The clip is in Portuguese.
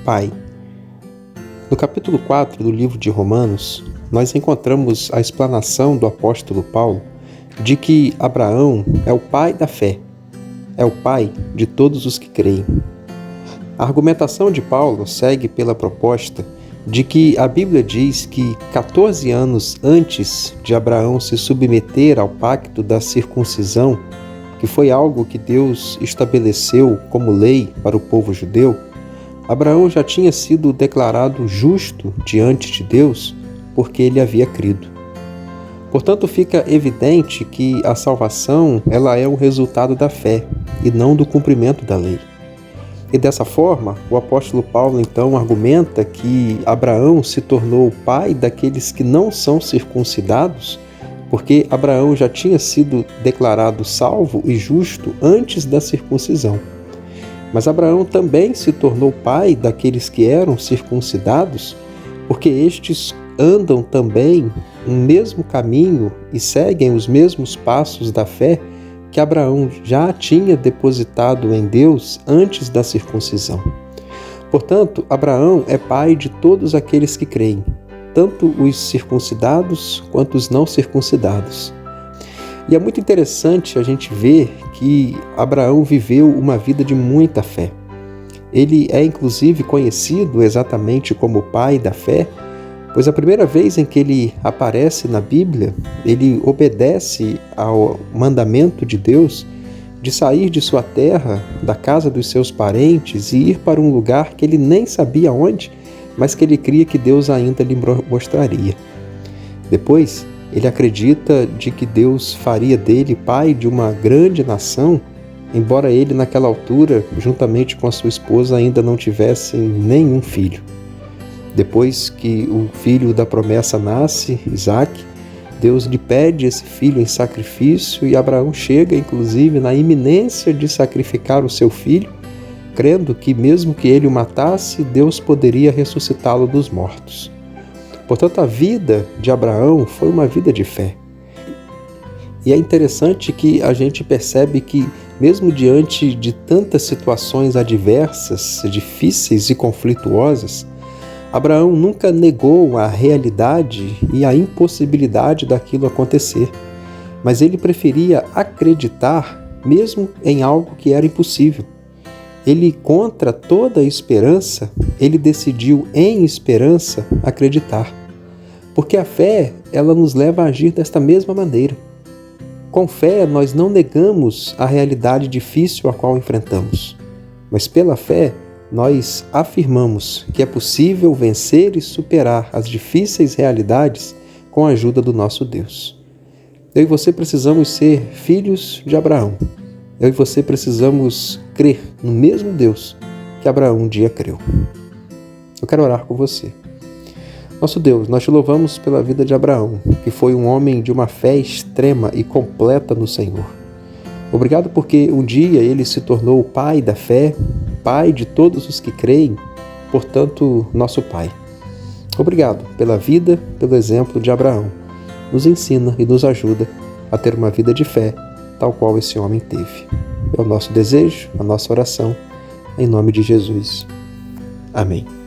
Pai. No capítulo 4 do livro de Romanos, nós encontramos a explanação do apóstolo Paulo de que Abraão é o pai da fé, é o pai de todos os que creem. A argumentação de Paulo segue pela proposta de que a Bíblia diz que 14 anos antes de Abraão se submeter ao pacto da circuncisão, que foi algo que Deus estabeleceu como lei para o povo judeu, Abraão já tinha sido declarado justo diante de Deus porque ele havia crido. Portanto, fica evidente que a salvação ela é um resultado da fé e não do cumprimento da lei. E dessa forma, o apóstolo Paulo então argumenta que Abraão se tornou o pai daqueles que não são circuncidados, porque Abraão já tinha sido declarado salvo e justo antes da circuncisão. Mas Abraão também se tornou pai daqueles que eram circuncidados, porque estes andam também no mesmo caminho e seguem os mesmos passos da fé que Abraão já tinha depositado em Deus antes da circuncisão. Portanto, Abraão é pai de todos aqueles que creem, tanto os circuncidados quanto os não circuncidados. E é muito interessante a gente ver que Abraão viveu uma vida de muita fé. Ele é inclusive conhecido exatamente como o pai da fé, pois a primeira vez em que ele aparece na Bíblia, ele obedece ao mandamento de Deus de sair de sua terra, da casa dos seus parentes e ir para um lugar que ele nem sabia onde, mas que ele cria que Deus ainda lhe mostraria. Depois, ele acredita de que Deus faria dele pai de uma grande nação, embora ele naquela altura, juntamente com a sua esposa, ainda não tivessem nenhum filho. Depois que o filho da promessa nasce, Isaac, Deus lhe pede esse filho em sacrifício e Abraão chega, inclusive, na iminência de sacrificar o seu filho, crendo que mesmo que ele o matasse, Deus poderia ressuscitá-lo dos mortos. Portanto, a vida de Abraão foi uma vida de fé. E é interessante que a gente percebe que, mesmo diante de tantas situações adversas, difíceis e conflituosas, Abraão nunca negou a realidade e a impossibilidade daquilo acontecer, mas ele preferia acreditar mesmo em algo que era impossível. Ele, contra toda esperança, ele decidiu em esperança acreditar. Porque a fé, ela nos leva a agir desta mesma maneira. Com fé, nós não negamos a realidade difícil a qual enfrentamos, mas pela fé, nós afirmamos que é possível vencer e superar as difíceis realidades com a ajuda do nosso Deus. Eu e você precisamos ser filhos de Abraão. Eu e você precisamos crer no mesmo Deus que Abraão um dia creu. Eu quero orar com você. Nosso Deus, nós te louvamos pela vida de Abraão, que foi um homem de uma fé extrema e completa no Senhor. Obrigado porque um dia ele se tornou o pai da fé, pai de todos os que creem, portanto, nosso pai. Obrigado pela vida, pelo exemplo de Abraão. Nos ensina e nos ajuda a ter uma vida de fé, tal qual esse homem teve. É o nosso desejo, a nossa oração, em nome de Jesus. Amém.